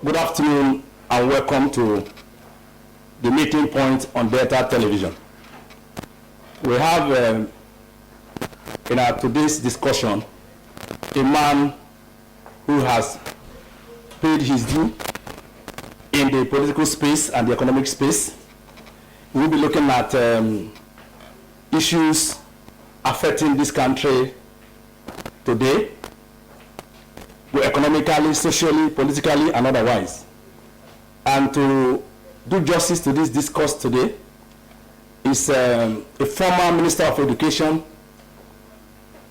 Good afternoon and welcome to the meeting point on Delta Television. We have in our today's discussion a man who has paid his due in the political space and the economic space. We'll be looking at issues affecting this country today, economically, socially, politically, and otherwise. And to do justice to this discourse today is a former Minister of Education,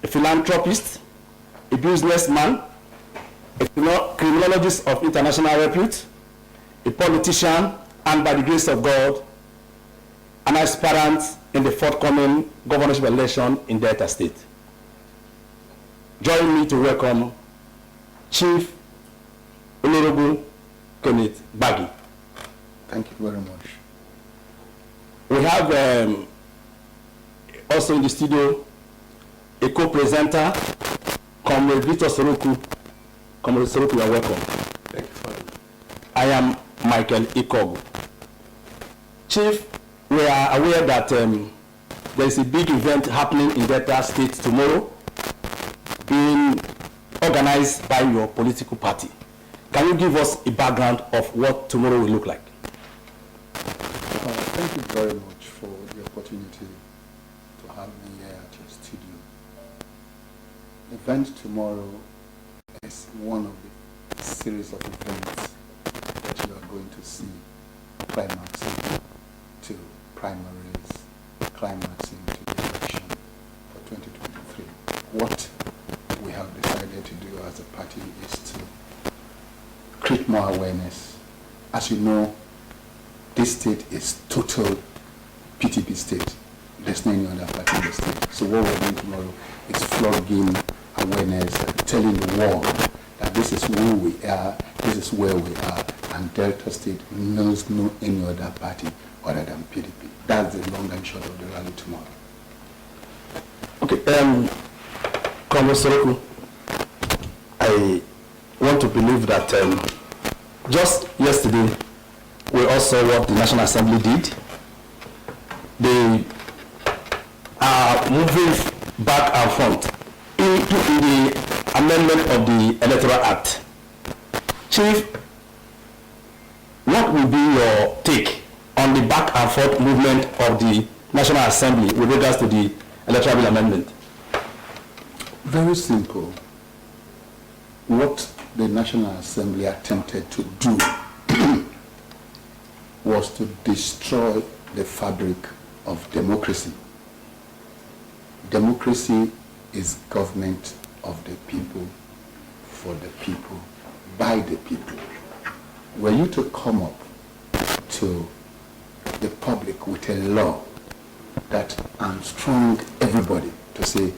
a philanthropist, a businessman, a criminologist of international repute, a politician, and by the grace of God, an aspirant in the forthcoming governorship election in Delta State. Join me to welcome Chief Olorogun Kenneth Gbagi. Thank you very much. We have also in the studio a co-presenter, Comrade Sorokwu. Comrade Sorokwu, you are welcome. Thank you for it. I am Michael Ikogu. Chief, we are aware that there is a big event happening in Delta State tomorrow, being organized by your political party. Can you give us a background of what tomorrow will look like? Thank you very much for the opportunity to have me here at your studio. The event tomorrow is one of the series of events that you are going to see climaxing to primaries, climaxing to the election for 2023. What we have decided to do as a party is to create more awareness. As you know, this state is total PTP state. There's no any other party in the state. So what we're doing tomorrow is flogging awareness, telling the world that this is who we are, this is where we are, and Delta State knows no any other party other than PDP. That's the long and short of the rally tomorrow. Okay, Comrade Sorokwu, I want to believe that just yesterday we all saw what the National Assembly did. They are moving back and front into the amendment of the Electoral Act. Chief, what will be your take on the back and forth movement of the National Assembly with regards to the Electoral Amendment? Very simple. What the National Assembly attempted to do was to destroy the fabric of democracy. Democracy is government of the people, for the people, by the people. Were you to come up to the public with a law that strong everybody to say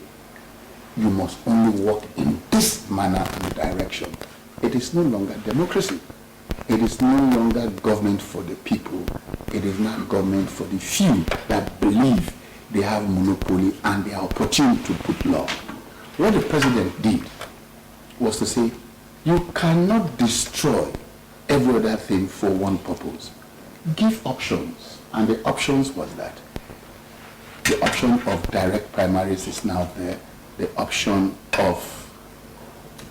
you must only work in this manner and direction, it is no longer democracy. It is no longer government for the people. It is not government for the few that believe they have monopoly and they are opportune to put law. What the president did was to say, you cannot destroy every other thing for one purpose. Give options. And the options was that the option of direct primaries is now there. The option of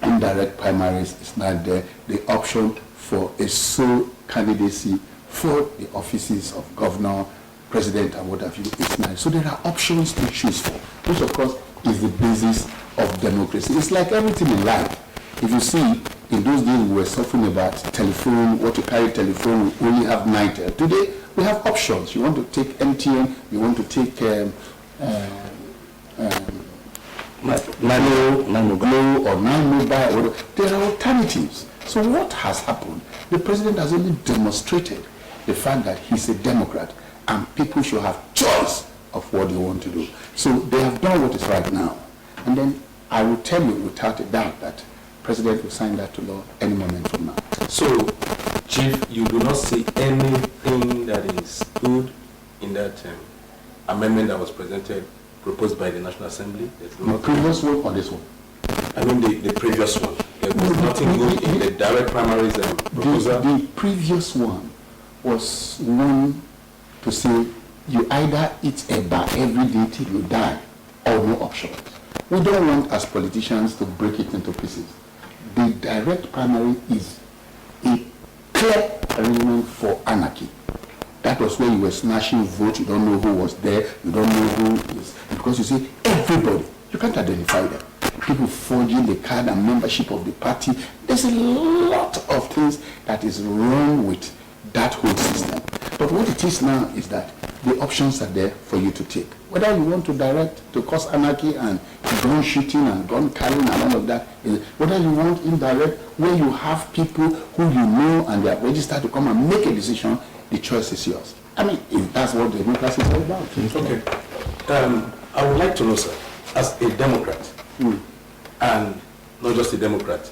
indirect primaries is not there. The option for a sole candidacy for the offices of governor, president, and what have you is not. So there are options to choose for, which of course is the basis of democracy. It's like everything in life. If you see, in those days we were suffering about telephone, what to carry telephone, we only have Nitel. Today we have options. You want to take MTN, you want to take Nano Glow or Nano Mobile. There are alternatives. So what has happened? The president has only demonstrated the fact that he's a Democrat and people should have choice of what they want to do. So they have done what is right now. And then I will tell you without a doubt that President will sign that to law any moment from now. So, Chief, you do not see anything that is good in that amendment that was proposed by the National Assembly? The previous one or this one? I mean the previous one. There was nothing good in the direct primaries proposal. The previous one was one to say you either eat eba every day till you die or no option. We don't want as politicians to break it into pieces. The direct primary is a clear arrangement for anarchy. That was where you were smashing votes, you don't know who was there, you don't know who is, because you see everybody, you can't identify them. People forging the card and membership of the party. There's a lot of things that is wrong with that whole system. But what it is now is that the options are there for you to take. Whether you want to direct to cause anarchy and gun shooting and gun carrying and all of that, whether you want indirect, where you have people who you know and they are registered to come and make a decision, the choice is yours. I mean, if that's what democracy is all about. Okay. I would like to know, sir, as a Democrat, and not just a Democrat,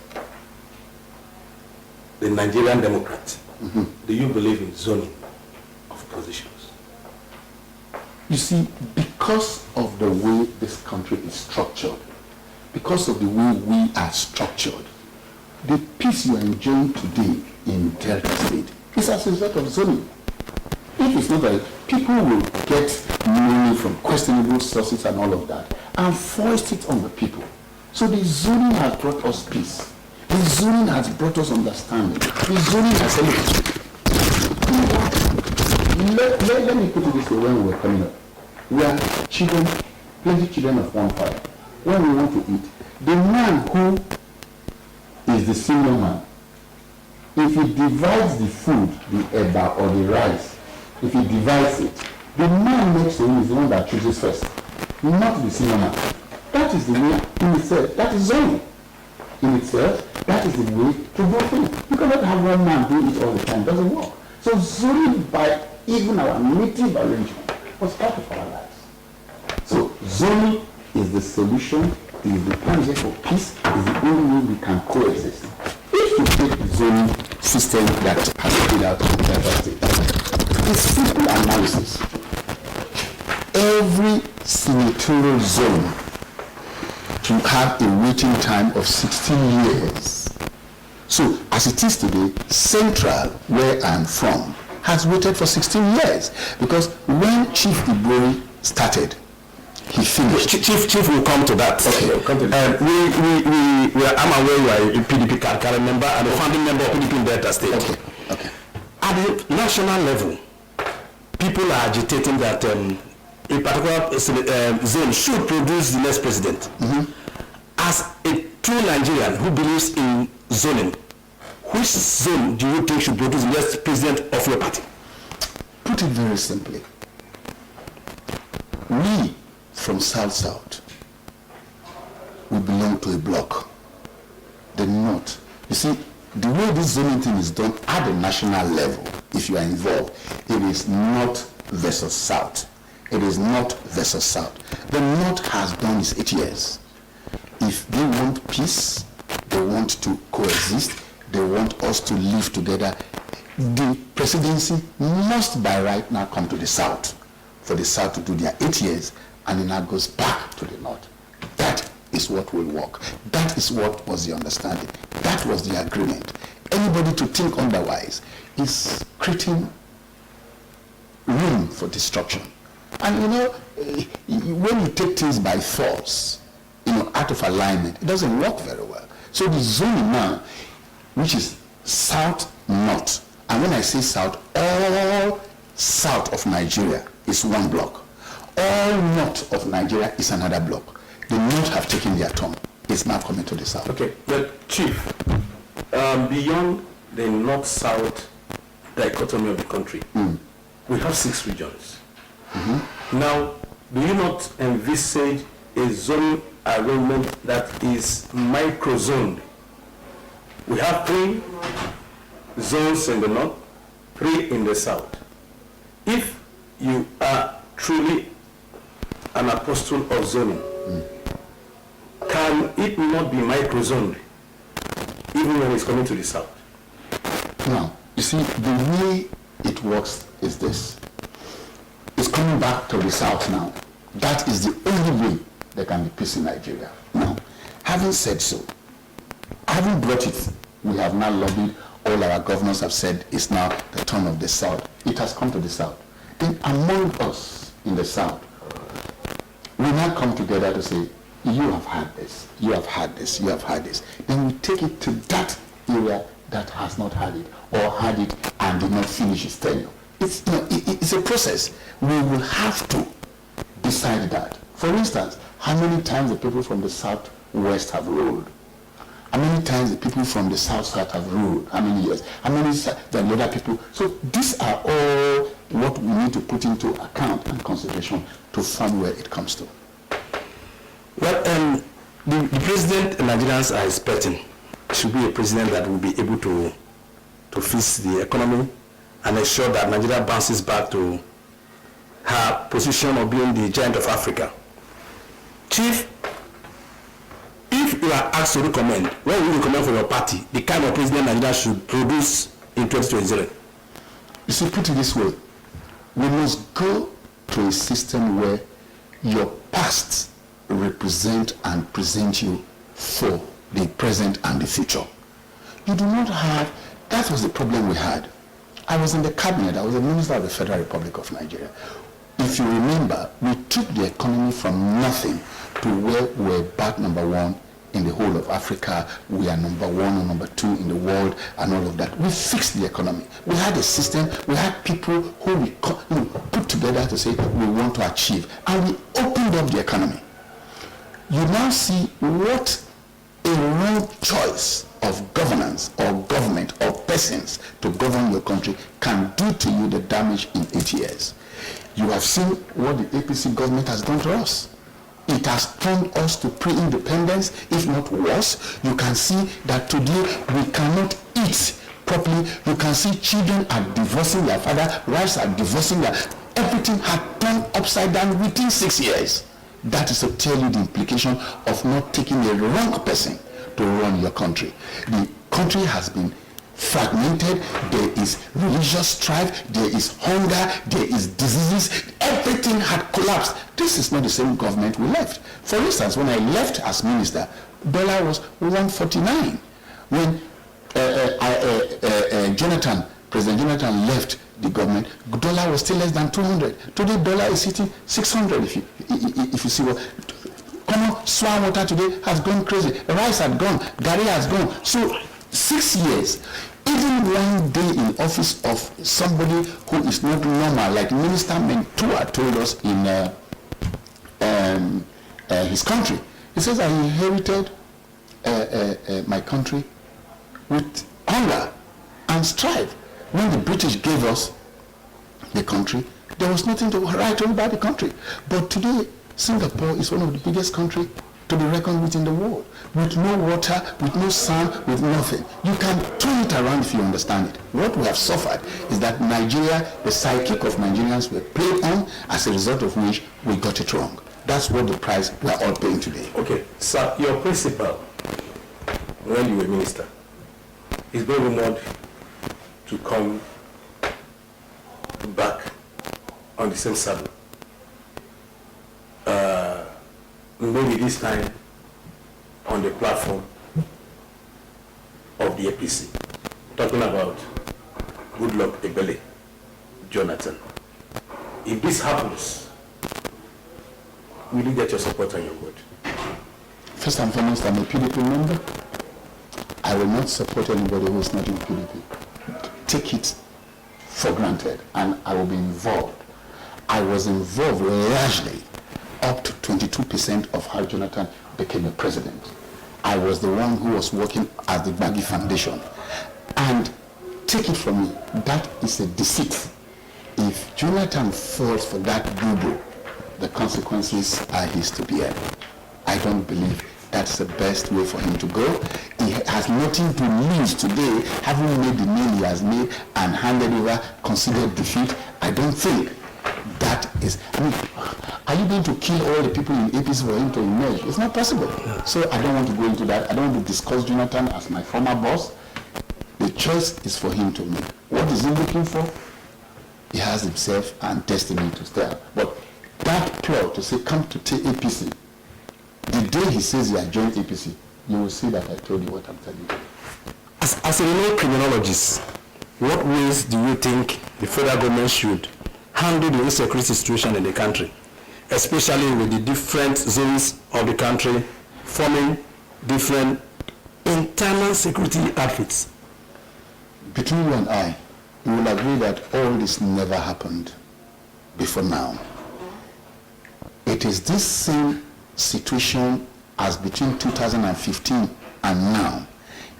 the Nigerian Democrat, do you believe in zoning of positions? You see, because of the way this country is structured, because of the way we are structured, the peace you are enjoying today in Delta State is as a result of zoning. If it's not that, people will get money from questionable sources and all of that and foist it on the people. So the zoning has brought us peace. The zoning has brought us understanding. The zoning has helped. Let me put it this way when we were coming up. We are children, plenty children of one father. When we want to eat, the man who is the senior man, if he divides the food, the eba or the rice, if he divides it, the man next to him is the one that chooses first, not the senior man. That is the way in itself. That is zoning. In itself, that is the way to do things. You cannot have one man do it all the time. It doesn't work. So zoning, by even our native arrangement, was part of our lives. So zoning is the solution, is the plan here for peace, is the only way we can coexist. If you take the zoning system that has played out in Delta State, it's simple analysis. Every senatorial zone to have a waiting time of 16 years. So as it is today, Central, where I'm from, has waited for 16 years because when Chief Ibori started, he finished. Chief will come to that. Okay. I'm aware you are a PDP current member and a founding member of PDP in Delta State. Okay. At the national level, people are agitating that a particular zone should produce the next president. As a true Nigerian who believes in zoning, which zone do you think should produce the next president of your party? Put it very simply. We from South, we belong to a bloc. The North. You see, the way this zoning thing is done at the national level, if you are involved, it is North versus South. It is North versus South. The North has done its 8 years. If they want peace, they want to coexist, they want us to live together, the presidency must by right now come to the South, for the South to do their 8 years, and it now goes back to the North. That is what will work. That is what was the understanding. That was the agreement. Anybody to think otherwise is creating room for destruction. And you know, when you take things by force, out of alignment, it doesn't work very well. So the zoning now, which is South, North, and when I say South, all south of Nigeria is one block. All north of Nigeria is another block. The North have taken their turn. It's now coming to the South. Okay, but Chief, beyond the North-South dichotomy of the country, we have 6 regions. Now, do you not envisage a zoning arrangement that is micro-zoned? We have 3 zones in the North, 3 in the South. If you are truly an apostle of zoning, can it not be micro-zoned even when it's coming to the South? Now, you see, the way it works is this. It's coming back to the South now. That is the only way there can be peace in Nigeria. Now, having said so, Having brought it, we have now lobbied, all our governors have said it's now the turn of the South. It has come to the South. Then among us in the South, we now come together to say, you have had this, you have had this, you have had this. Then we take it to that area that has not had it, or had it and did not finish its tenure. It's a process. We will have to decide that. For instance, how many times the people from the Southwest have ruled? How many times the people from the South have ruled? How many years? How many the other people? So these are all what we need to put into account and consideration to find where it comes to. Well, the president Nigerians are expecting should be a president that will be able to fix the economy and ensure that Nigeria bounces back to her position of being the giant of Africa. Chief, if you are asked to recommend, what will you recommend for your party, the kind of president Nigeria should produce in 2020? You see, put it this way, we must go to a system where your past represent and present you for the present and the future. You do not have, that was the problem we had. I was in the cabinet, I was the Minister of the Federal Republic of Nigeria. If you remember, we took the economy from nothing to where we're back number one in the whole of Africa. We are number one or number two in the world and all of that. We fixed the economy. We had a system, we had people who we put together to say we want to achieve, and we opened up the economy. You now see what a wrong choice of governance or government or persons to govern your country can do to you the damage in 8 years. You have seen what the APC government has done to us. It has turned us to pre-independence, if not worse. You can see that today we cannot eat properly. You can see children are divorcing their father, wives are divorcing their... Everything had turned upside down within 6 years. That is to tell you the implication of not taking a wrong person to run your country. The country has been fragmented. There is religious strife, there is hunger, there is diseases. Everything had collapsed. This is not the same government we left. For instance, when I left as minister, dollar was 149. When President Jonathan left the government, dollar was still less than 200. Today, dollar is hitting 600. If you see what common swan water today has gone crazy. Rice had gone, Gary has gone. So 6 years, even one day in office of somebody who is not normal, like Minister Mentua told us in his country. He says, I inherited my country with hunger and strife. When the British gave us the country, there was nothing to write about the country. But today, Singapore is one of the biggest countries to be reckoned with in the world. With no water, with no sun, with nothing. You can turn it around if you understand it. What we have suffered is that Nigeria, the psychic of Nigerians were played on, as a result of which we got it wrong. That's what the price we are all paying today. Okay, so your principal, when you were minister, is being rumored to come back on the same saddle. Maybe this time on the platform of the APC, talking about Goodluck Ebele Jonathan. If this happens, will you get your support and your vote? First and foremost, I'm a PDP member. I will not support anybody who is not in PDP. Take it for granted, and I will be involved. I was involved largely up to 22% of how Jonathan became a president. I was the one who was working at the Gbagi Foundation. And take it from me, that is a deceit. If Jonathan falls for that doodle, the consequences are his to bear. I don't believe that's the best way for him to go. He has nothing to lose today, having made the name he has made and handed over considered defeat. I don't think that is, are you going to kill all the people in APC for him to emerge? It's not possible. Yeah. So I don't want to go into that. I don't want to discuss Jonathan as my former boss. The choice is for him to make. What is he looking for? He has himself and destiny to stare. But that plot to say, come to take APC, the day he says he has joined APC, you will see that I told you what I'm telling you. As a renowned criminologist, what ways do you think the federal government should handle the insecurity situation in the country, especially with the different zones of the country forming different internal security outfits? Between you and I, you will agree that all this never happened before now. It is this same situation as between 2015 and now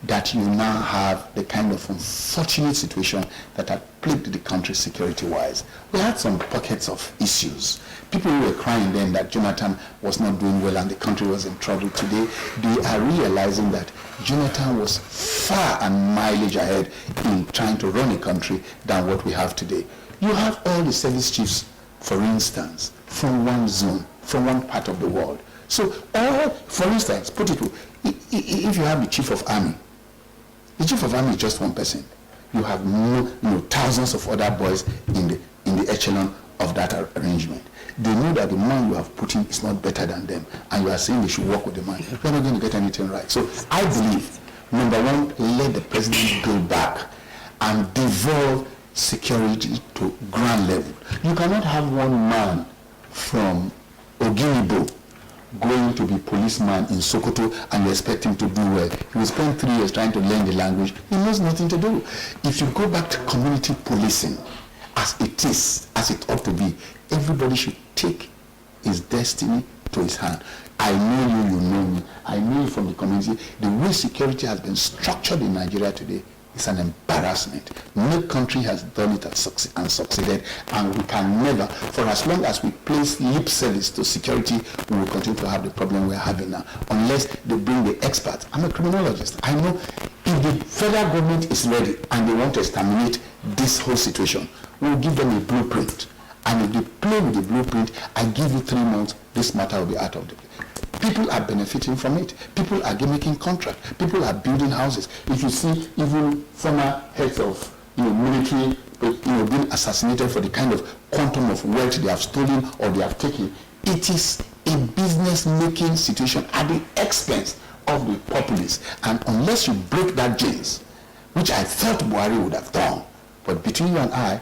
that you now have the kind of unfortunate situation that had plagued the country security-wise. We had some pockets of issues. People who were crying then that Jonathan was not doing well and the country was in trouble. Today, they are realizing that Jonathan was far and mileage ahead in trying to run a country than what we have today. You have all the service chiefs, for instance, from one zone, from one part of the world. So, for instance, put it, if you have the chief of army, the chief of army is just one person. You have thousands of other boys in the echelon of that arrangement. They know that the man you have put in is not better than them, and you are saying they should work with the man. You're not going to get anything right. So I believe, number one, let the president go back and devolve security to ground level. You cannot have one man from Oginibo going to be policeman in Sokoto and you expect him to do well. He will spend 3 years trying to learn the language. He knows nothing to do. If you go back to community policing as it is, as it ought to be, everybody should take his destiny to his hand. I know you, you know me. I know you from the community. The way security has been structured in Nigeria today is an embarrassment. No country has done it and succeeded, and we can never, for as long as we place lip service to security, we will continue to have the problem we're having now, unless they bring the experts. I'm a criminologist. I know if the federal government is ready and they want to exterminate this whole situation, we'll give them a blueprint. And if they play with the blueprint, I give you 3 months, this matter will be out of the place. People are benefiting from it. People are making contracts. People are building houses. If you see even former heads of military being assassinated for the kind of quantum of wealth they have stolen or they have taken, it is a business-making situation at the expense of the populace. And unless you break that chains, which I thought Buhari would have done, but between you and I,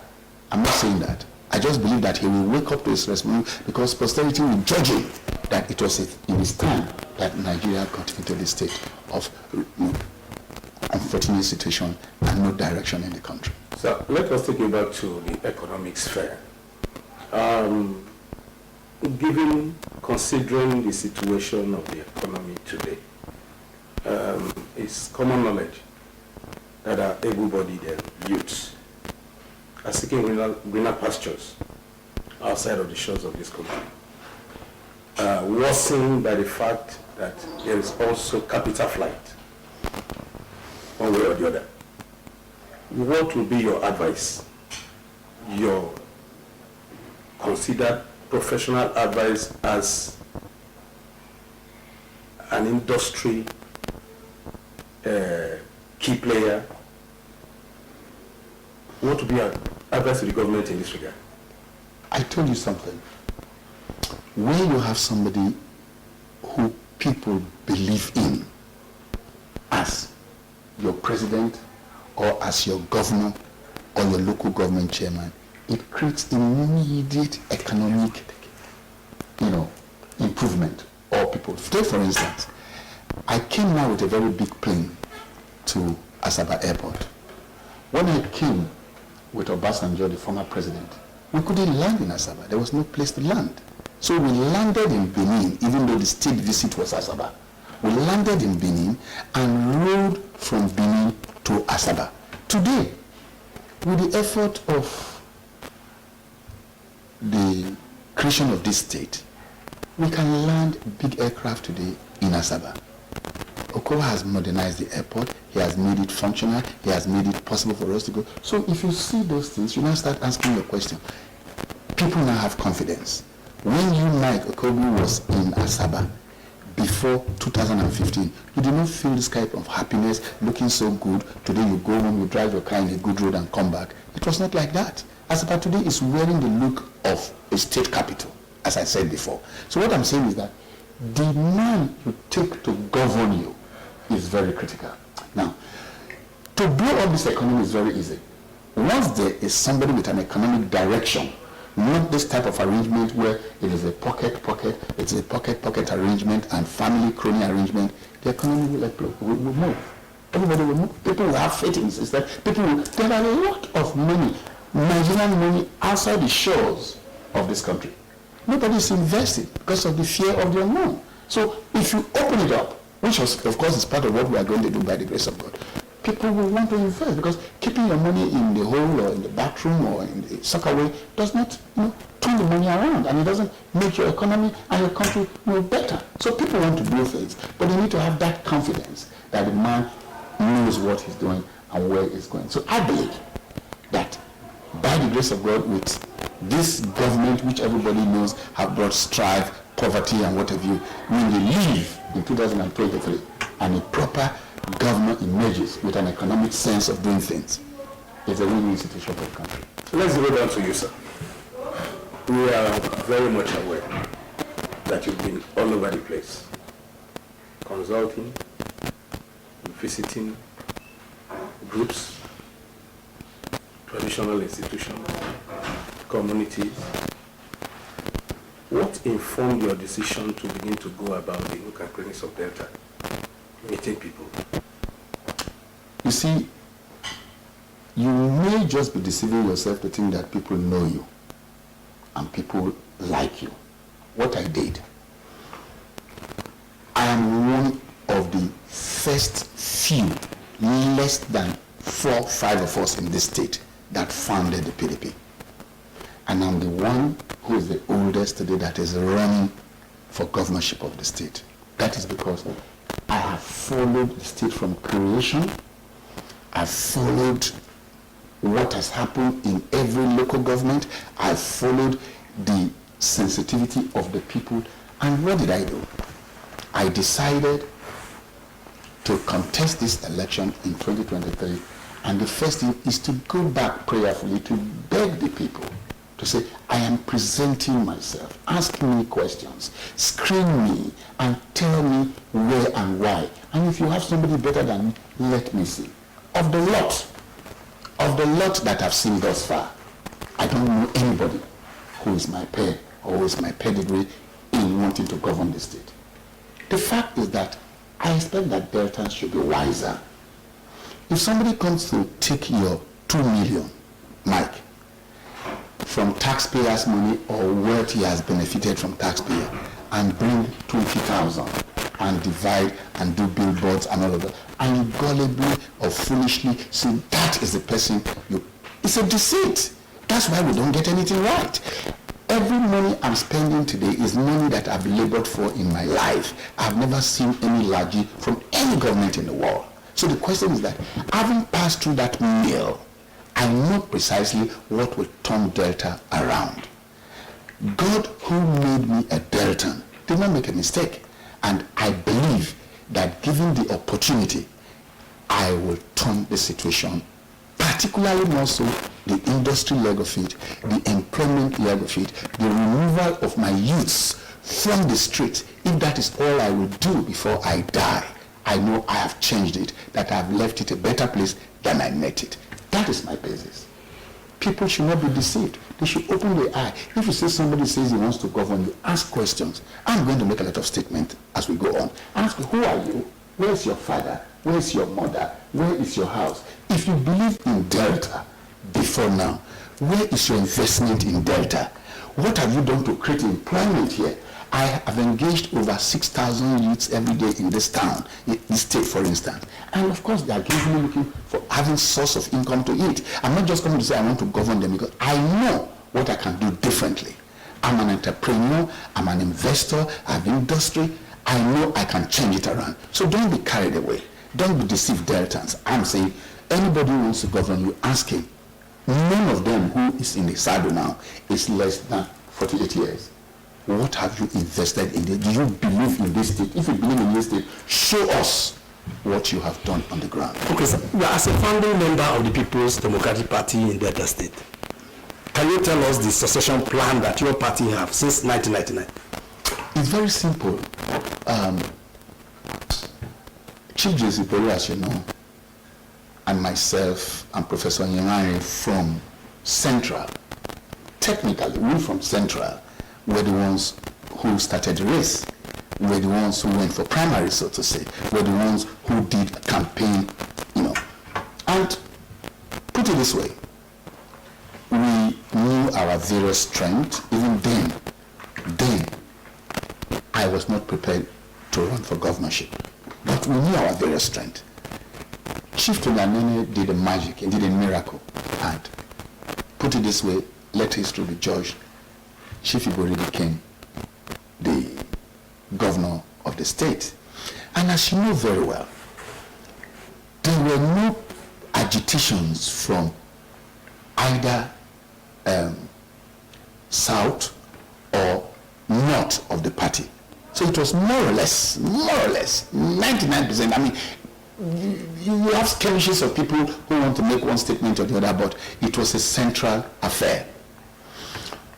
I'm not saying that. I just believe that he will wake up to his responsibility because posterity will judge him that it was in his time that Nigeria got into the state of unfortunate situation and no direction in the country. So let us take you back to the economic sphere. Considering the situation of the economy today, it's common knowledge that our able-bodied youths are seeking greener pastures outside of the shores of this country. Worsened by the fact that there is also capital flight, one way or the other. What will be your advice, your considered professional advice as an industry key player? What will be your advice to the government in this regard? I told you something. When you have somebody who people believe in as your president or as your governor or your local government chairman, it creates immediate economic, improvement. Or people. Take for instance, I came now with a very big plane to Asaba Airport. When I came with Obasanjo, the former president, we couldn't land in Asaba. There was no place to land. So we landed in Benin, even though the state visit was Asaba. We landed in Benin and rode from Benin to Asaba. Today, with the effort of the creation of this state, we can land big aircraft today in Asaba. Okowa has modernized the airport. He has made it functional. He has made it possible for us to go. So if you see those things, you now start asking your question. People now have confidence. When you, Mike Okobi, was in Asaba before 2015, you did not feel this type of happiness, looking so good. Today you go home, you drive your car in a good road and come back. It was not like that. Asaba today is wearing the look of a state capital, as I said before. So what I'm saying is that the man you take to govern you is very critical. Now, to blow up this economy is very easy. Once there is somebody with an economic direction, not this type of arrangement where it is a pocket, it's a pocket arrangement and family crony arrangement, the economy will move. Everybody will move. People will have faith in the system. There are a lot of money, Nigerian money, outside the shores of this country. Nobody is investing because of the fear of the unknown. So if you open it up, which of course is part of what we are going to do by the grace of God, people will want to invest, because keeping your money in the hole or in the bathroom or in the sockaway does not turn the money around, and it doesn't make your economy and your country better. So people want to do things, but they need to have that confidence that the man knows what he's doing and where he's going. So I believe that by the grace of God, with this government, which everybody knows have brought strife, poverty, and what have you, when they leave in 2023 and a proper government emerges with an economic sense of doing things, it's a win-win situation for the country. So let's go down to you, sir. We are very much aware that you've been all over the place, consulting, visiting groups, traditional institutions, communities. What informed your decision to begin to go about the nook and crannies of Delta, meeting people? You see, you may just be deceiving yourself to think that people know you and people like you. What I did, I am one of the first few, less than 4 or 5 of us in this state that founded the PDP. And I'm the one who is the oldest today that is running for governorship of the state. That is because I have followed the state from creation. I've followed what has happened in every local government. I've followed the sensitivity of the people. And what did I do? I decided to contest this election in 2023. And the first thing is to go back prayerfully to beg the people to say, I am presenting myself, ask me questions, screen me, and tell me where and why. And if you have somebody better than me, let me see. Of the lot that I've seen thus far, I don't know anybody who is my peer or who is my pedigree in wanting to govern the state. The fact is that I expect that Deltans should be wiser. If somebody comes to take your 2 million, Mike, from taxpayers' money or wealth he has benefited from taxpayer, and bring 20,000 and divide and do billboards and all of that, and you gullibly or foolishly say that is the person it's a deceit. That's why we don't get anything right. Every money I'm spending today is money that I've labored for in my life. I've never seen any largesse from any government in the world. So the question is that, having passed through that mill, I know precisely what will turn Delta around. God, who made me a Deltan, did not make a mistake. And I believe that given the opportunity, I will turn the situation, particularly more so the industry leg of it, the employment leg of it, the removal of my youths from the street. If that is all I will do before I die, I know I have changed it, that I have left it a better place than I met it. That is my basis. People should not be deceived. They should open their eye. If you see somebody says he wants to govern you, ask questions. I'm going to make a lot of statements as we go on. Ask, who are you? Where's your father? Where's your mother? Where is your house? If you believe in Delta before now, where is your investment in Delta? What have you done to create employment here? I have engaged over 6,000 youths every day in this town, in this state, for instance. And of course, they are usually looking for having source of income to eat. I'm not just coming to say I want to govern them, because I know what I can do differently. I'm an entrepreneur, I'm an investor, I have industry. I know I can change it around. So don't be carried away. Don't be deceived, Deltans. I'm saying anybody who wants to govern you, ask him. None of them who is in the saddle now is less than 48 years. What have you invested in this? Do you believe in this state? If you believe in this state, show us what you have done on the ground. Okay, sir. As a founding member of the People's Democratic Party in Delta State, can you tell us the succession plan that your party have since 1999? It's very simple. Chief Justice Gbagi, as you know, and myself and Professor Nyemari from Central, technically, we from Central were the ones who started the race. We were the ones who went for primary, so to say. We were the ones who did a campaign, you know. And put it this way, we knew our various strengths. Even then, I was not prepared to run for governorship. But we knew our various strengths. Chief Tulanene did a magic, he did a miracle. And put it this way, let history be judged. Chief Gbagi became the governor of the state. And as you know very well, there were no agitations from either south or north of the party. So it was more or less, 99%. I mean, you have skirmishes of people who want to make one statement or the other, but it was a central affair.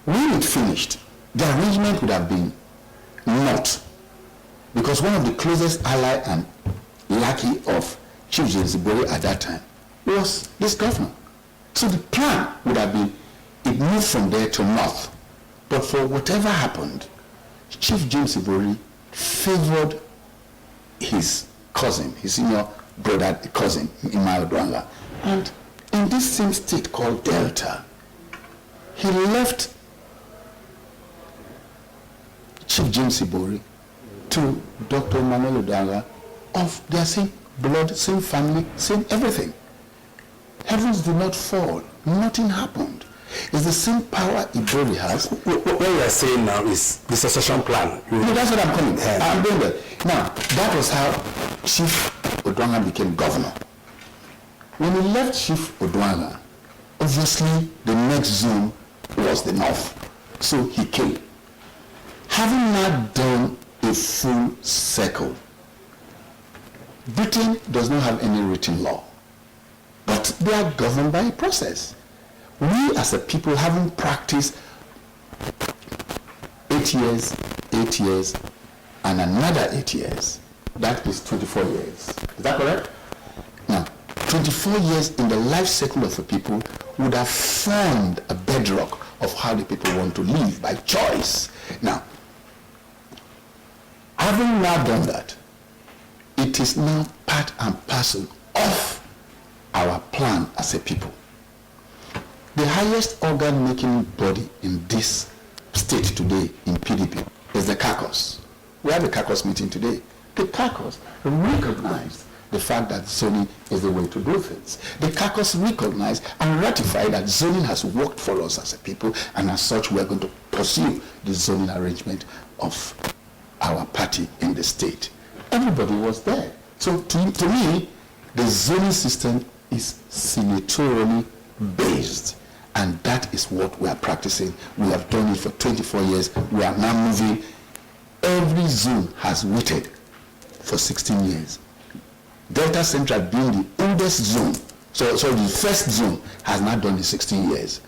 When it finished, the arrangement would have been not, because one of the closest ally and lackey of Chief Justice Gbagi at that time was this governor. So the plan would have been, it moved from there to north. But for whatever happened, Chief James Gbagi favored his cousin, his senior brother, cousin, Imai Odwanga. And in this same state called Delta, he left Chief James Gbagi to Dr. Emmanuel Odwanga of their same blood, same family, same everything. Heavens did not fall. Nothing happened. It's the same power Gbagi has. What you are saying now is the succession plan. No, that's what I'm calling. I'm doing that. Now, that was how Chief Odwanga became governor. When he left Chief Odwanga, obviously the next zone was the north. So he came. Having not done a full circle, Britain does not have any written law, but they are governed by a process. We as a people haven't practiced 8 years, and another 8 years. That is 24 years. Is that correct? Now, 24 years in the life cycle of a people would have formed a bedrock of how the people want to live by choice. Now, having now done that, it is now part and parcel of our plan as a people. The highest organ-making body in this state today in PDP is the caucus. We have a caucus meeting today. The caucus recognized the fact that zoning is the way to do things. The caucus recognized and ratified that zoning has worked for us as a people, and as such we are going to pursue the zoning arrangement of our party in the state. Everybody was there. So to me, the zoning system is senatorially based. And that is what we are practicing. We have done it for 24 years. We are now moving. Every zone has waited for 16 years. Delta Central being the oldest zone, so the first zone has not done it 16 years.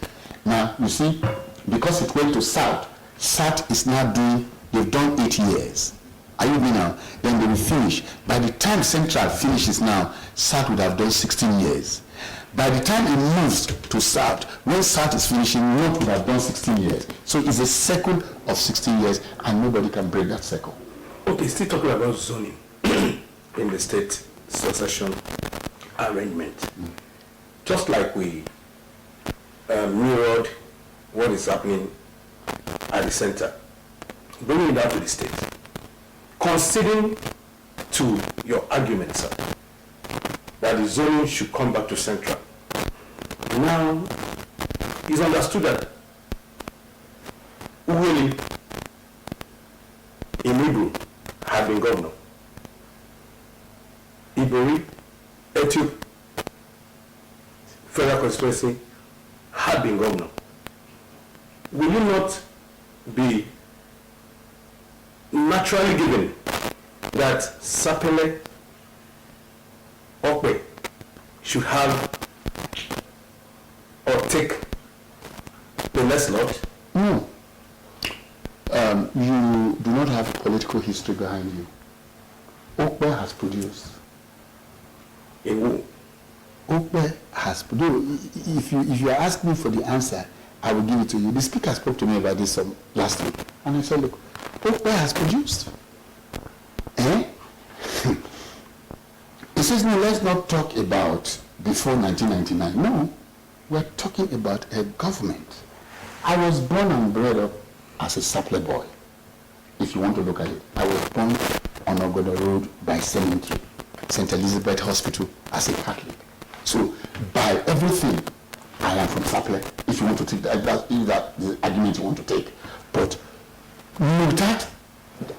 Now, you see, because it went to South, South is now doing, they've done 8 years. Are you with me now? Then they will finish. By the time Central finishes now, South would have done 16 years. By the time it moves to South, when South is finishing, North would have done 16 years. So it's a circle of 16 years, and nobody can break that circle. Okay, still talking about zoning in the state succession arrangement. Just like we mirrored what is happening at the center, bringing it down to the state. Conceding to your argument, sir, that the zoning should come back to central. Now, it's understood that Uweli in Igbo had been governor. Ibori, Etu, Federal Constituency had been governor. Will you not be naturally given that Sapele Okwe should have or take the next lot? No. You do not have political history behind you. Okwe has produced. In who? Okwe has, if you ask me for the answer, I will give it to you. The speaker spoke to me about this last week, and I said, look, Okwe has produced. He says, no, let's not talk about before 1999. No, we're talking about a government. I was born and bred up as a Sapele boy, if you want to look at it. I was born on Ogodo Road by Cemetery, St. Elizabeth Hospital as a Catholic. So, by everything, I am from Sapele, if you want to take that, if that's the argument you want to take. But without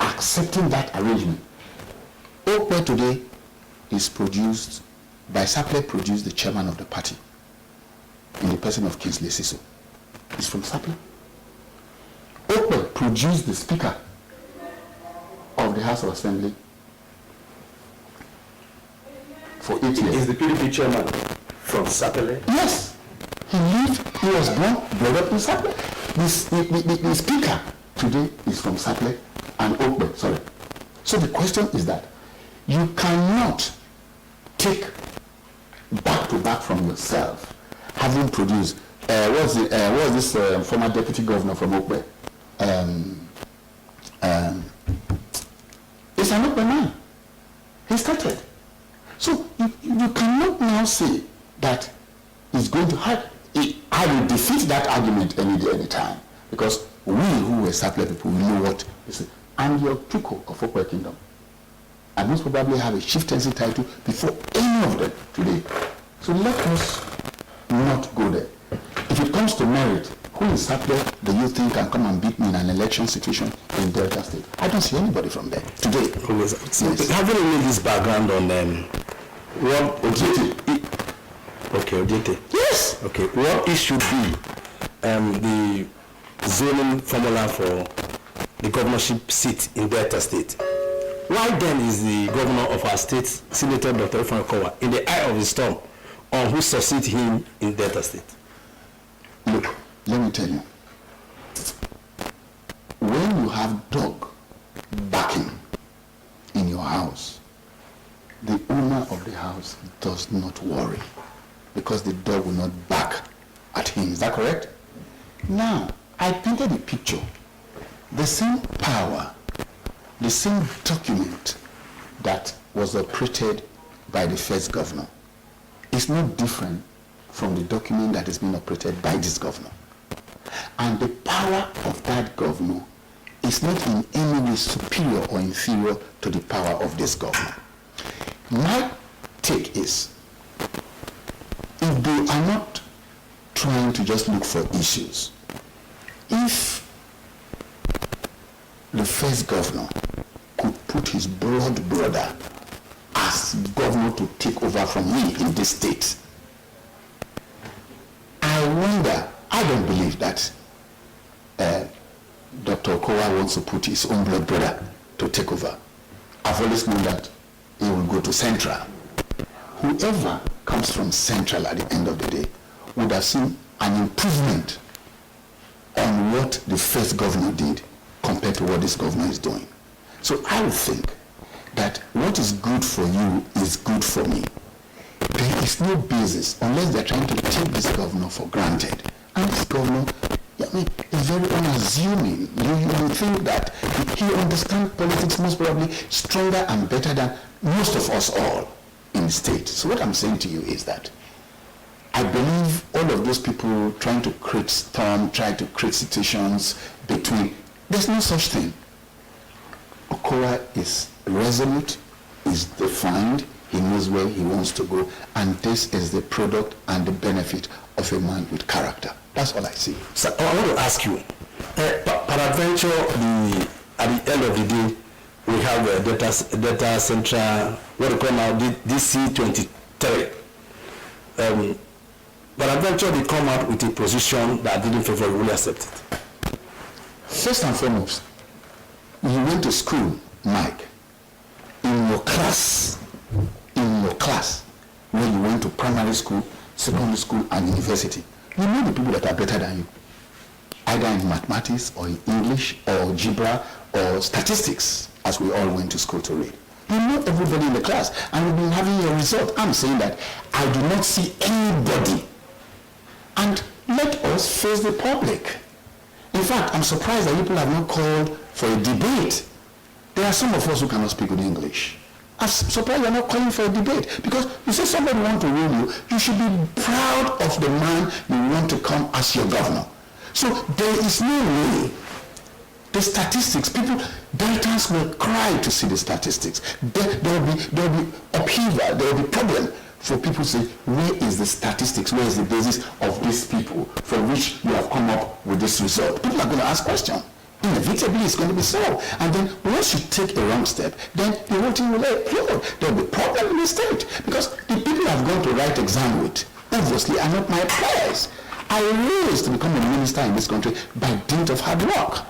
accepting that arrangement, Okwe today is produced by Sapele, produced the chairman of the party in the person of Kingsley Siso. He's from Sapele. Okwe produced the speaker of the House of Assembly for 8 years. Is the PDP chairman from Sapele? Yes. He was born, brought up in Sapele. The speaker today is from Sapele and Okwe, sorry. So the question is that you cannot take back to back from yourself, having produced, what's this former deputy governor from Okwe? It's an Okwe man. He started. So you cannot now say that it's going to hurt. I will defeat that argument any day, any time. Because we who were Sapele people, we know what is it. I'm your Tuko of Okwe Kingdom. I most probably have a chieftaincy title before any of them today. So let us not go there. If it comes to merit, who in Sapele do you think can come and beat me in an election situation in Delta State? I don't see anybody from there today. Yes. Having only this background on what Ojete. Yes. Okay, what it should be the zoning formula for the governorship seat in Delta State. Why then is the governor of our state, Senator Dr. Ifeanyi, in the eye of the storm on who succeeds him in Delta State? Look, let me tell you. When you have dog barking in your house, the owner of the house does not worry because the dog will not bark at him. Is that correct? Now, I painted a picture. The same power, the same document that was operated by the first governor is not different from the document that is being operated by this governor. And the power of that governor is not in any way superior or inferior to the power of this governor. My take is, if they are not trying to just look for issues, if the first governor could put his blood brother as governor to take over from me in this state, I wonder, I don't believe that Dr. Okowa wants to put his own blood brother to take over. I've always known that he will go to Central. Whoever comes from Central at the end of the day would have seen an improvement on what the first governor did compared to what this governor is doing. So I would think that what is good for you is good for me. There is no basis unless they're trying to take this governor for granted. And this governor, I mean, is very unassuming. You think that he understands politics most probably stronger and better than most of us all in the state. So what I'm saying to you is that I believe all of those people trying to create storm, trying to create situations between, there's no such thing. Okowa is resolute, is defined, he knows where he wants to go, and this is the product and the benefit of a man with character. That's all I see. So I want to ask you, peradventure, at the end of the day, we have data central, what we call now DC23. Peradventure, they come out with a position that didn't favorably accept it. First and foremost, you went to school, Mike, in your class, when you went to primary school, secondary school, and university, you know the people that are better than you, either in mathematics or in English or algebra or statistics, as we all went to school to read. You know everybody in the class, and we've been having a result. I'm saying that I do not see anybody. And let us face the public. In fact, I'm surprised that people have not called for a debate. There are some of us who cannot speak good English. I'm surprised you're not calling for a debate, because you say somebody wants to rule you, you should be proud of the man you want to come as your governor. So there is no way. The statistics, Deltans will cry to see the statistics. There will be upheaval, there will be problem for people to say, where is the statistics, where is the basis of these people for which you have come up with this result? People are going to ask questions. Inevitably, it's going to be solved. And then once you take a wrong step, then the whole thing will explode. There will be problem in the state, because the people I've gone to write exam with, obviously, are not my peers. I rose to become a minister in this country by dint of hard work.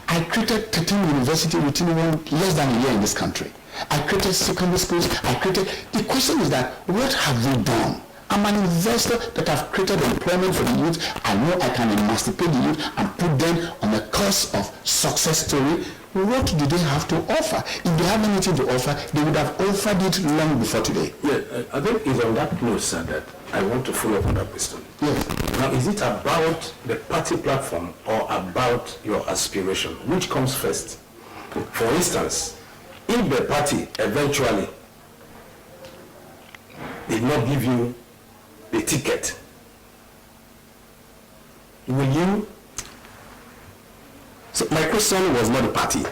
I created 13 universities within less than a year in this country. I created secondary schools. The question is that, what have you done? I'm an investor that have created employment for the youth. I know I can emancipate the youth and put them on a course of success story. What do they have to offer? If they have anything to offer, they would have offered it long before today. Yeah, I think it's on that note, sir, that I want to follow up on that question. Yes. Now, is it about the party platform or about your aspiration? Which comes first? For instance, if the party eventually did not give you the ticket, will you? So my question was not the party,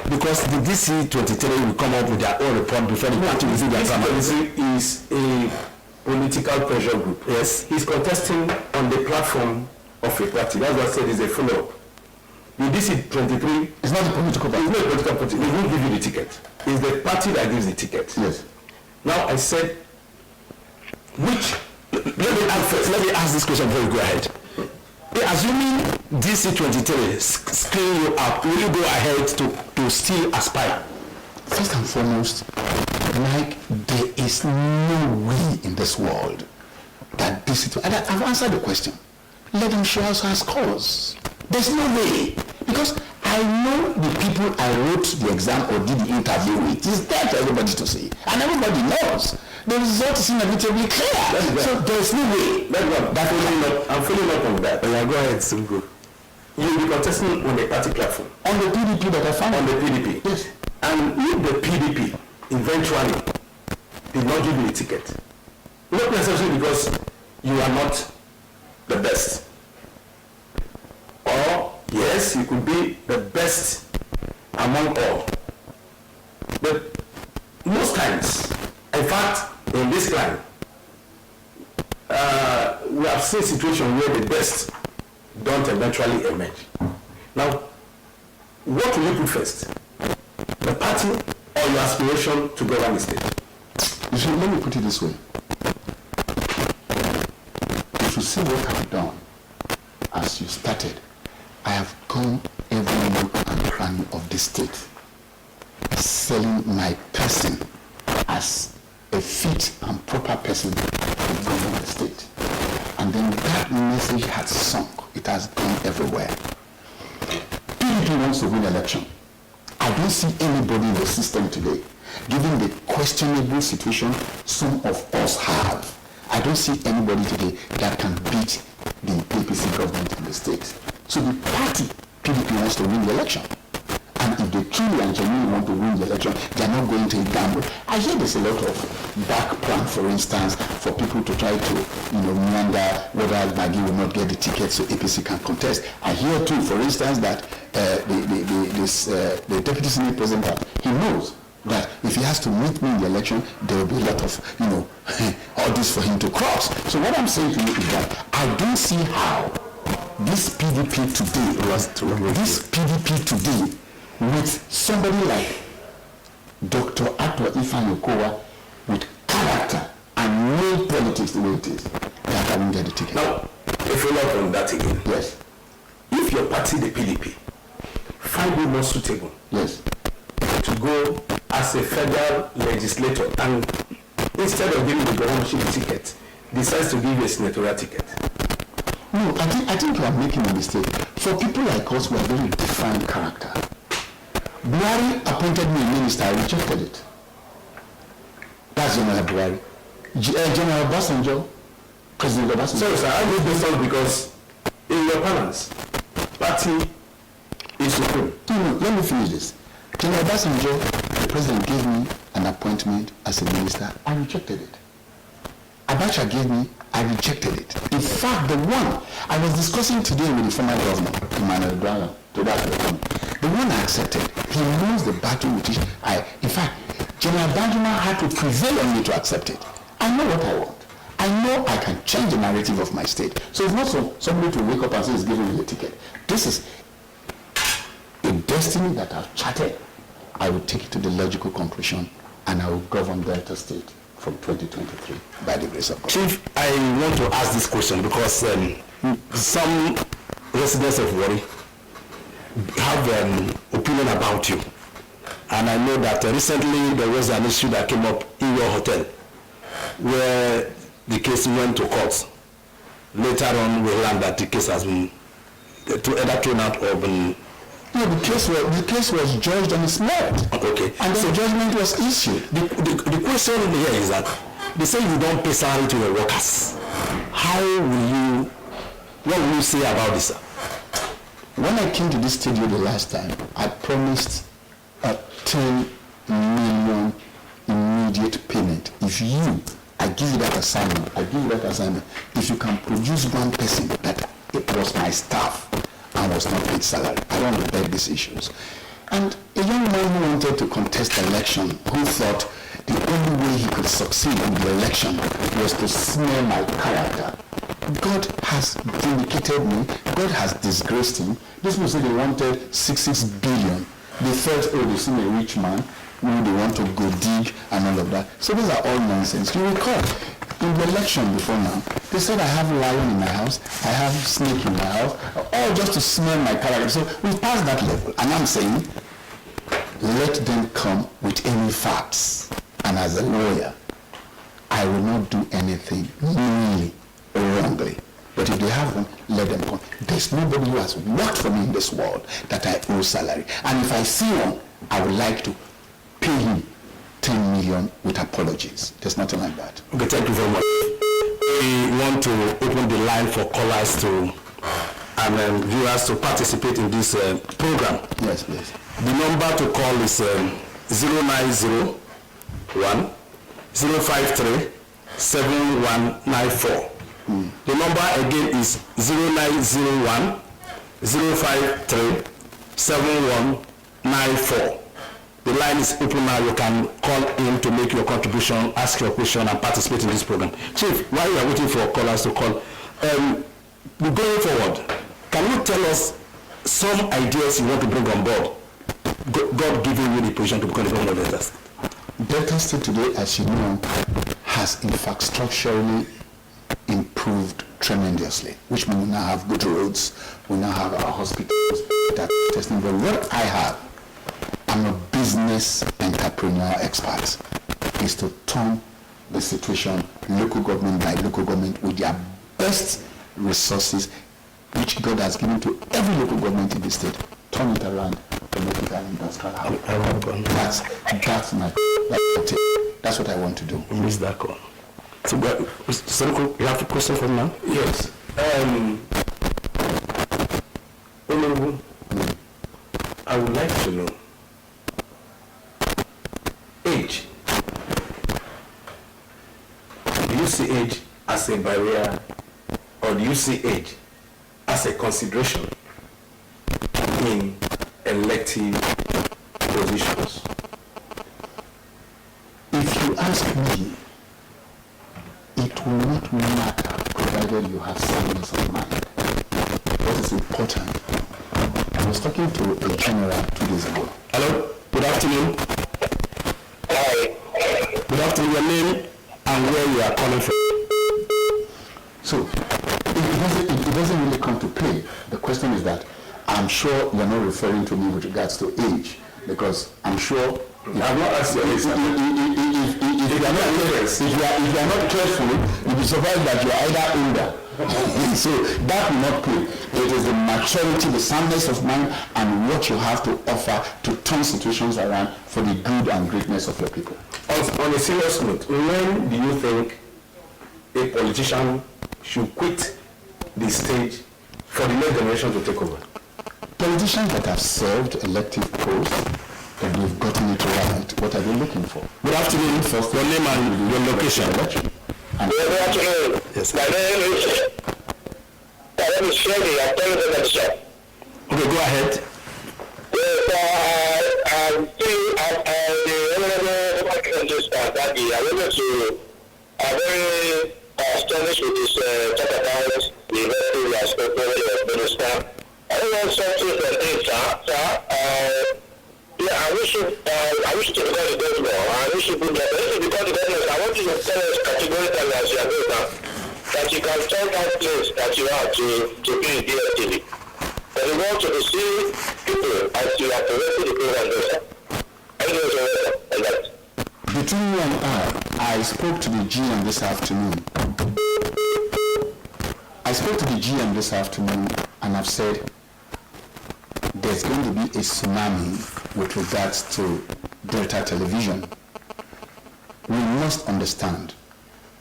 because the DC23 will come up with their own report before the party will do their drama. DC23 is a political pressure group. Yes, he's contesting on the platform of a party. That's what I said is a follow-up. The DC23 It's not a political party. It's not a political party. It won't give you the ticket. It's the party that gives the ticket. Yes. Now I said, Let me ask this question before we go ahead. Assuming DC23 screen you out, will you go ahead to still aspire? First and foremost, like, there is no way in this world that this and I've answered the question. Let them show us our scores. There's no way, because I know the people I wrote the exam or did the interview with. It's there for everybody to see, and everybody knows. The result is inevitably clear. So there's no way. I'm following up on that. Yeah, go ahead, Simgo. You'll be contesting on the party platform. On the PDP that I found. On the PDP. Yes. And if the PDP eventually did not give you the ticket, not necessarily because you are not the best, or yes, you could be the best among all, but most times, in fact, in this climate, we have seen situations where the best don't eventually emerge. Now, what will you put first? The party or your aspiration to govern the state? You see, let me put it this way. If you see what I've done as you started, I have gone every nook and cranny of the state, selling my person as a fit and proper person to govern the state. And then that message has sunk. It has gone everywhere. PDP wants to win election. I don't see anybody in the system today, given the questionable situation some of us have. I don't see anybody today that can beat the APC government in the state. So the party, PDP, wants to win the election. And if they truly and genuinely want to win the election, they are not going to gamble. I hear there's a lot of back plan, for instance, for people to try to, meander whether Gbagi will not get the ticket so APC can contest. I hear too, for instance, that the Deputy Senate President, he knows that if he has to meet me in the election, there will be a lot of, all this for him to cross. So what I'm saying to you is that I don't see how this PDP today, with somebody like Dr. Ato Ifeanyi Okowa, with character and real politics the way it is, that I won't get the ticket. Now, if you look on that again, yes. If your party, the PDP, find it more suitable, yes, to go as a federal legislator and instead of giving the governorship ticket, decides to give you a senatorial ticket. No, I think you are making a mistake. For people like us who are very defined character, Buhari appointed me a minister, I rejected it. That's General Buhari. General Obasanjo, President Obasanjo. Sorry, sir, I made this up because in your balance, party is supreme. No, let me finish this. General Obasanjo, the president gave me an appointment as a minister. I rejected it. Abacha gave me, I rejected it. In fact, the one I was discussing today with the former governor, Emmanuel Brown, to that the one I accepted, he knows the battle which in fact, General Banjuma had to prevail on me to accept it. I know what I want. I know I can change the narrative of my state. So it's not somebody to wake up and say he's giving me a ticket. This is a destiny that I've charted. I will take it to the logical conclusion and I will govern Delta State from 2023 by the grace of God. Chief, I want to ask this question because some residents of Warri have an opinion about you. And I know that recently there was an issue that came up in your hotel where the case went to court. Later on, we learned that the case has been either thrown out or been... No, the case was judged on its merit. Okay. And the judgment was issued. The question here is that they say you don't pay salary to your workers. What will you say about this, sir? When I came to this studio the last time, I promised a 10 million immediate payment. I give you that assignment, if you can produce one person that it was my staff and was not paid salary. I don't want to beg these issues. And a young man who wanted to contest the election, who thought the only way he could succeed in the election was to smear my character. God has vindicated me. God has disgraced him. This was they wanted 6 billion. They felt, they see a rich man, they want to go dig and all of that. So these are all nonsense. You recall, in the election before now, they said I have a lion in my house, I have a snake in my house, all just to smear my character. So we've passed that level. And I'm saying, let them come with any facts. And as a lawyer, I will not do anything knowingly or wrongly. But if they have one, let them come. There's nobody who has worked for me in this world that I owe salary. And if I see one, I would like to pay him 10 million with apologies. There's nothing like that. Okay, thank you very much. We want to open the line for callers and viewers to participate in this program. Yes, please. The number to call is 0901 053 7194. The number again is 0901 053 7194. The line is open now. You can call in to make your contribution, ask your question, and participate in this program. Chief, while you are waiting for callers to call, going forward, can you tell us some ideas you want to bring on board? God giving you the position to become the governor of Delta State. Delta State today, as you know, has infrastructurally improved tremendously, which means we now have good roads, we now have our hospitals, that testing. But what I have, I'm a business entrepreneur expert, is to turn the situation local government by local government with their best resources, which God has given to every local government in the state, turn it around to make it an industrial hub. That's what I want to do. We missed that call. So, Sorokwu, you have a question for me now? Yes. Olorogun, I would like to know age. Do you see age as a barrier, or do you see age as a consideration in elective positions? If you ask me, it will not matter provided you have soundness of mind. What is important? I was talking to a general 2 days ago. Hello, good afternoon. Hi. Good afternoon, your name and where you are calling from. So, it doesn't really come to play. The question is that I'm sure you're not referring to me with regards to age, because I'm sure I'm not asking you. if you are not careful, you'll be surprised that you're either older. So that will not pay. It is the maturity, the soundness of mind, and what you have to offer to turn situations around for the good and greatness of your people. On a serious note, when do you think a politician should quit the stage for the next generation to take over? Politicians that have served elective posts, that they've gotten it right, what are they looking for? Good afternoon. First, your name and your location. And Good afternoon. Yes. My name is Shady. I'm telling you that. Okay, go ahead. Yes, I'm the Olorogun Kenneth Gbagi. I wanted to, I'm very astonished with this talk about the elective aspect of minister. I want something from him, sir. Yeah, I wish to become the governor. I wish to be the governor. I want you to tell us categorically as you are going now that you can tell that place that you are to be in DSTV. But you want to see people as you are correcting the program there. I know like that. between you and I spoke to the GM this afternoon. And I've said there's going to be a tsunami with regards to Delta Television. We must understand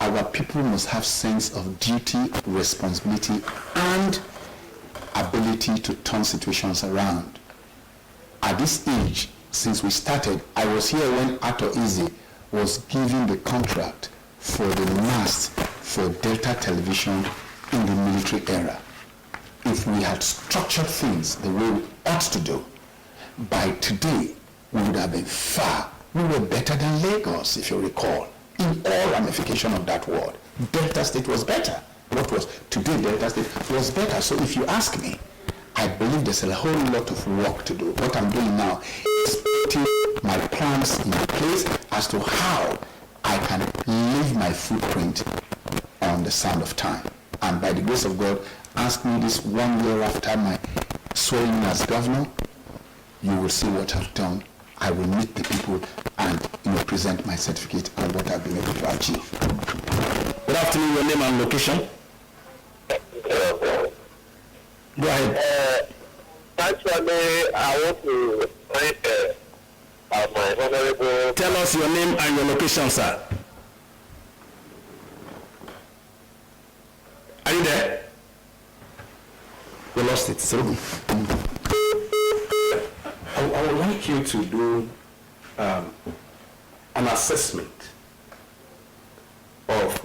our people must have sense of duty, responsibility, and ability to turn situations around. At this age, since we started, I was here when Ato Easy was giving the contract for the mast for Delta Television in the military era. If we had structured things the way we ought to do, by today we would have been far. We were better than Lagos, if you recall, in all ramifications of that word. Delta State was better. What was today Delta State was better. So if you ask me, I believe there's a whole lot of work to do. What I'm doing now is putting my plans in place as to how I can leave my footprint on the sound of time. And by the grace of God, ask me this 1 year after my swearing as governor, you will see what I've done. I will meet the people and present my certificate and what I've been able to achieve. Good afternoon, your name and location. Go ahead. Actually, I want to thank my honorable. Tell us your name and your location, sir. Are you there? We lost it. Sorokwu. I would like you to do an assessment of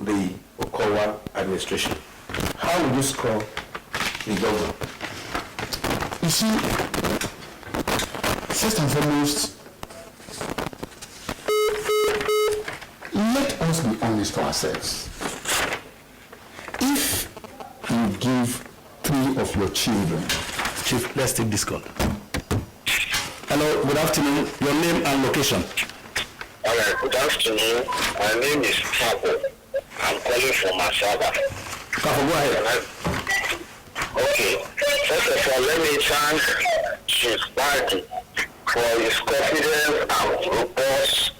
the Okowa administration. How would you score the governor? You see, first and foremost, let us be honest to ourselves. If you give 3 of your children, Chief, let's take this call. Hello, good afternoon. Your name and location. All right, good afternoon. My name is Pablo. I'm calling from Asaba. Kafo, go ahead. Okay. First of all, let me thank Chief Gbagi for his confidence and robust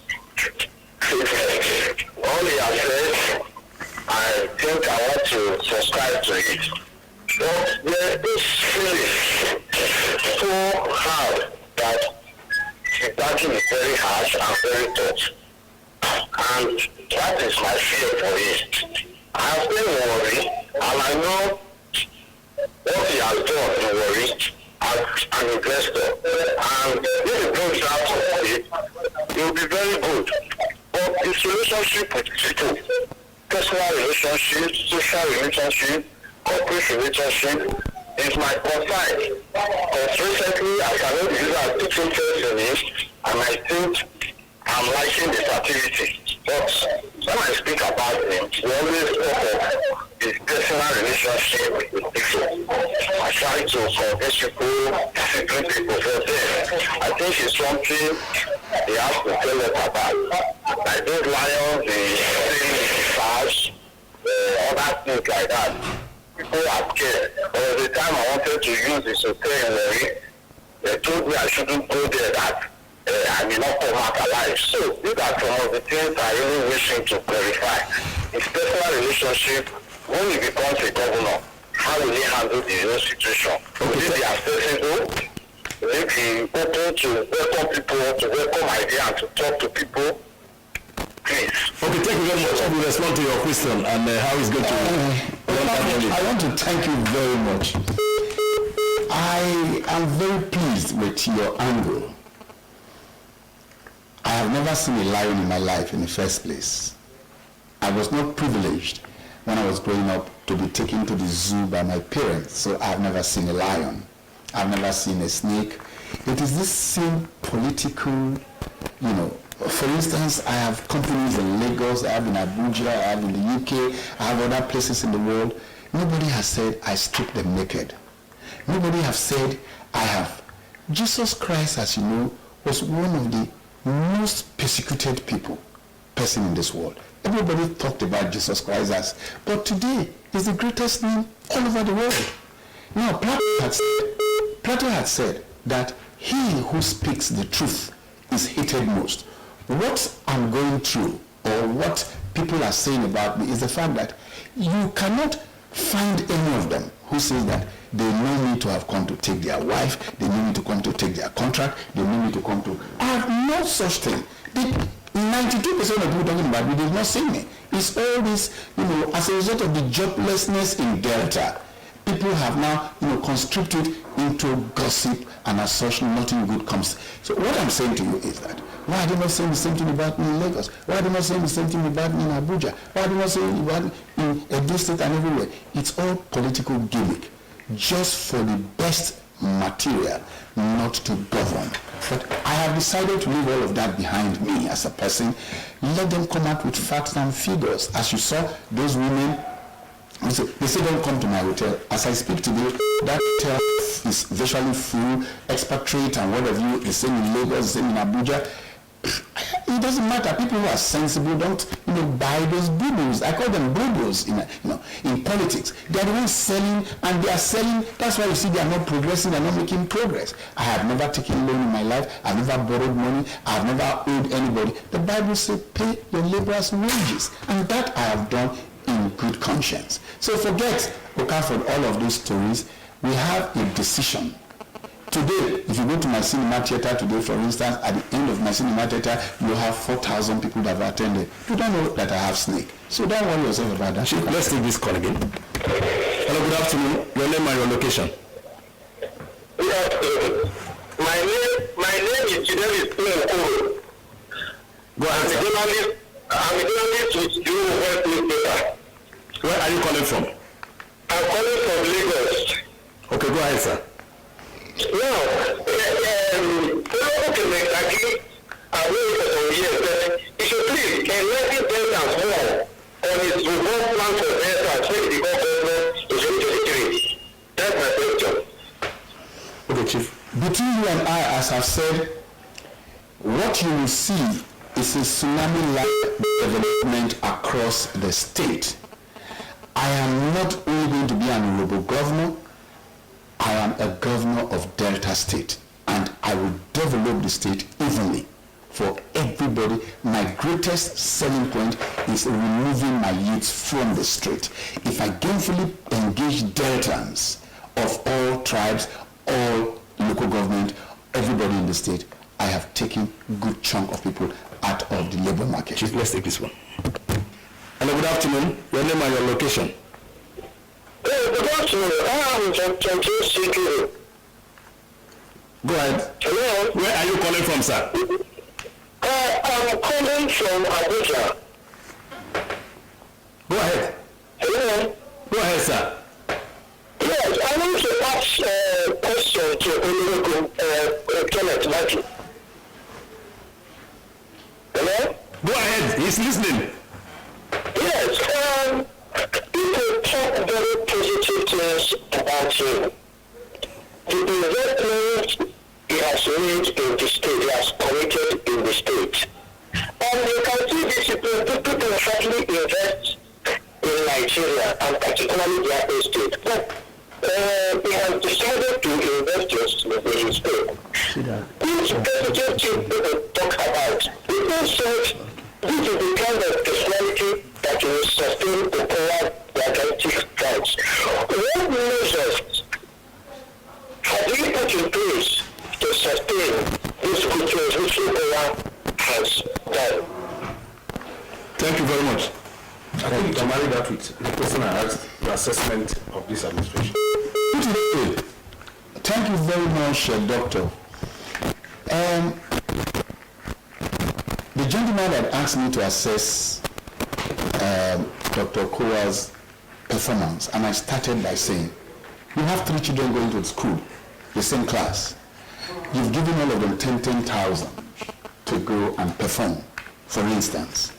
statement. All he has said, I think I want to subscribe to it. But there is feeling so hard that Chief Gbagi is very harsh and very tough. And that is my fear for it. I have been worried, and I know what he has done in worry as an investor. And if he brings out of it, it will be very good. But his relationship with people, personal relationship, social relationship, corporate relationship, is my concern. Because recently, I cannot use a teaching person in it, and I think I'm liking this activity. But when I speak about him, we always talk of his personal relationship with people. I try to convince people, discipline people for them. I think it's something they have to tell us about. Like those lions, the stars, other things like that. People are scared. There was a time I wanted to use this hotel in Mary. They told me I shouldn't go there, that I may not come out alive. So these are some of the things I really wish him to clarify. His personal relationship, when he becomes a handle the situation? Will it be accessible? Will it be open to welcome people, to welcome ideas, and to talk to people? Please. Okay, thank you very much. I will respond to your question and how it's going to... I want to thank you very much. I am very pleased with your angle. I have never seen a lion in my life in the first place. I was not privileged when I was growing up to be taken to the zoo by my parents, so I have never seen a lion. I've never seen a snake. It is this same political, for instance, I have companies in Lagos, I have in Abuja, I have in the UK, I have other places in the world. Nobody has said I strip them naked. Nobody has said I have. Jesus Christ, as you know, was one of the most persecuted person in this world. Everybody talked about Jesus Christ but today he's the greatest name all over the world. Now, Plato had said that he who speaks the truth is hated most. What I'm going through, or what people are saying about me, is the fact that you cannot find any of them who says that they know me to have come to take their wife, they know me to come to take their contract, they know me to come to... I have no such thing. 92% of people talking about me, they've not seen me. It's all this, as a result of the joblessness in Delta, people have now, conscripted into gossip, and as such, nothing good comes. So what I'm saying to you is that, why are they not saying the same thing about me in Lagos? Why are they not saying the same thing about me in Abuja? Why are they not saying about me in Edo State and everywhere? It's all political gimmick, just for the best material, not to govern. But I have decided to leave all of that behind me as a person. Let them come up with facts and figures. As you saw, those women, they say don't come to my hotel. As I speak today, that hotel is virtually full, expatriate and whatever you, the same in Lagos, the same in Abuja. It doesn't matter. People who are sensible don't, buy those boo-boos. I call them boo-boos in politics. They are the ones selling, and they are selling. That's why you see they are not progressing, they are not making progress. I have never taken loan in my life. I've never borrowed money. I've never owed anybody. The Bible says pay your laborers' wages. And that I have done in good conscience. So forget Okaford, all of those stories. We have a decision. Today, if you go to my cinema theater today, for instance, at the end of my cinema theater, you have 4,000 people that have attended. You don't know that I have snake. So don't worry yourself about that. Let's take this call again. Hello, good afternoon. Your name and your location. Good afternoon. My name is Sorokwu. Go ahead, I'm a journalist with you West newspaper. Where are you calling from? I'm calling from Lagos. Okay, go ahead, sir. Now, Olorogun Kenneth Gbagi, I've waited for some years, but he should please enlighten Delta's more on his revolt plan for Delta when he become governor in 2023. That's my question. Okay, Chief. Between you and I, as I've said, what you will see is a tsunami-like development across the state. I am not only going to be an honorable governor, I am a governor of Delta State, and I will develop the state evenly for everybody. My greatest selling point is removing my youths from the street. If I gainfully engage Deltans of all tribes, all local government, everybody in the state, I have taken a good chunk of people out of the labor market. Chief, let's take this one. Hello, good afternoon. Your name and your location. Good afternoon. I am from Sorokwu. Go ahead. Hello. Where are you calling from, sir? I'm calling from Abuja. Go ahead. Hello. Go ahead, sir. Yes, I want to ask a question to Olorogun Kenneth Gbagi. Hello? Go ahead. He's listening. Yes, people talk very positive things about you. The investment he has made in the state, he has committed in the state. And you can see this people actually invest in Nigeria, and particularly their estate. But he has decided to invest in his state. These positive things people talk about, people said this is the kind of personality that will sustain the power the identity tribes. What measures ask your assessment of this administration. Thank you very much, Doctor. The gentleman had asked me to assess Dr. Okowa's performance, and I started by saying, you have 3 children going to school, the same class. You've given all of them 10,000 to go and perform, for instance.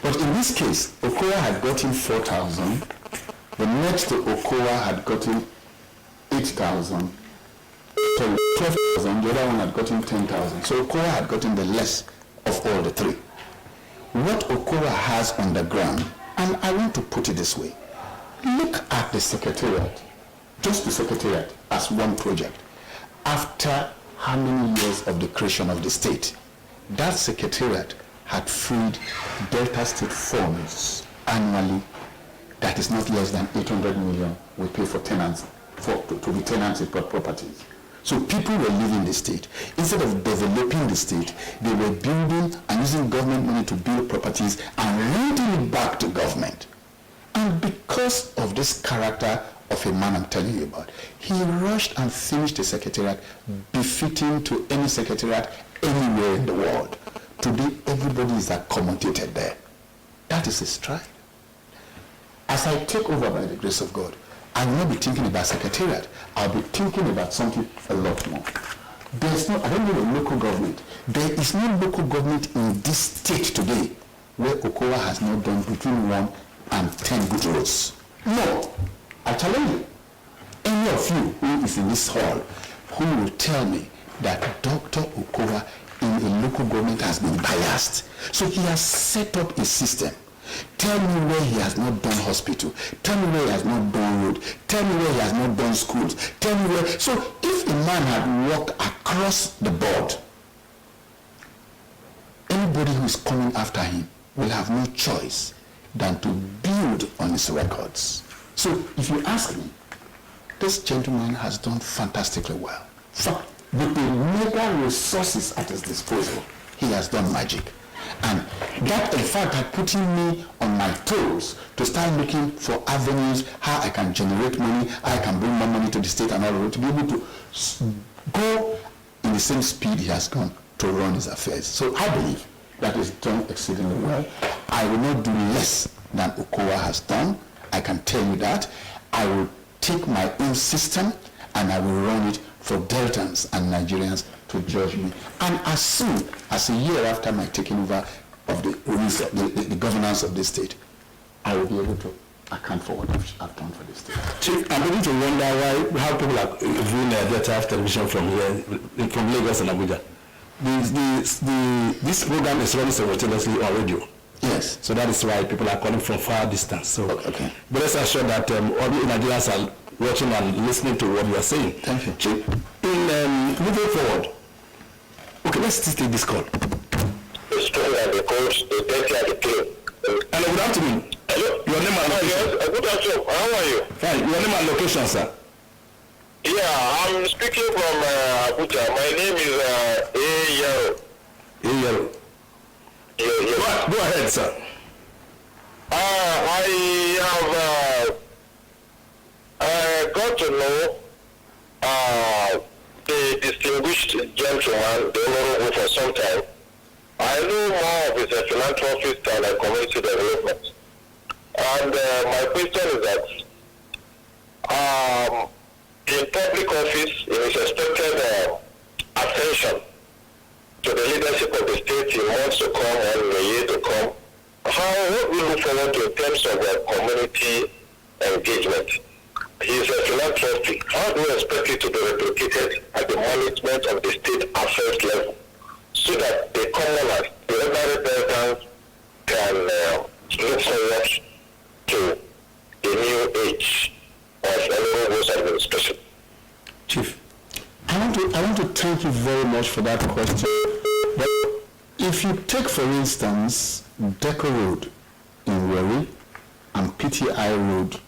But in this case, Okowa had gotten 4,000, the next to Okowa had gotten 8,000, so 12,000, the other one had gotten 10,000. So Okowa had gotten the less of all the 3. What Okowa has on the ground, and I want to put it this way, look at the secretariat, just the secretariat as one project. After how many years of the creation of the state, that secretariat had freed Delta State funds annually that is not less than 800 million we pay for tenants, to be tenants in properties. So people were leaving the state. Instead of developing the state, they were building and using government money to build properties and renting it back to government. And because of this character of a man I'm telling you about, he rushed and finished the secretariat befitting to any secretariat anywhere in the world. Today, everybody is accommodated there. That is his stride. As I take over by the grace of God, I will not be thinking about secretariat. I'll be thinking about something a lot more. There's no, I don't know a local government. There is no local government in this state today where Okowa has not done between 1 and 10 good roads. No. I challenge you. Any of you who is in this hall who will tell me that Dr. Okowa in a local government has been biased. So he has set up a system. Tell me where he has not done hospital. Tell me where he has not done road. Tell me where he has not done schools. Tell me where. So if a man had walked across the board, anybody who is coming after him will have no choice than to build on his records. So if you ask me, this gentleman has done fantastically well. So with the mega resources at his disposal, he has done magic. And that, in fact, had putting me on my toes to start looking for avenues, how I can generate money, how I can bring more money to the state and all of it, to be able to go in the same speed he has gone to run his affairs. So I believe that is done exceedingly well. I will not do less than Okowa has done. I can tell you that. I will take my own system and I will run it for Deltans and Nigerians to judge me. And as soon as a year after my taking over of the governance of this state, I will be able to account for what I've done for this state. Chief, I'm beginning to wonder how people are viewing Delta Television from here, from Lagos and Abuja. This program is running simultaneously on radio. Yes. So that is why people are calling from far distance. So, okay. But rest assured that all the Nigerians are watching and listening to what you are saying. Thank you. Chief, in moving forward, okay, let's still take this call. The story and the coach, the dirty and the clean. Hello, good afternoon. Hello? Your name and location? Yes, good afternoon. How are you? Fine. Your name and location, sir? Yeah, I'm speaking from Abuja. My name is A. Yellow. Yeah. Go ahead, sir. I have got to know the distinguished gentleman, the Olorogun, for some time. I know more of his philanthropist and community development. And my question is that in public office, in his expected ascension to the leadership of the state in months to come and in the year to come, what we look forward to in terms of community engagement? He is a philanthropist. How do we expect it to be replicated at the management of the state affairs level so that the commoners, the ordinary peasants, can look forward to the new age of Olorogun's administration? Chief. I want to thank you very much for that question. But if you take, for instance, Deco Road in Wari and PTI Road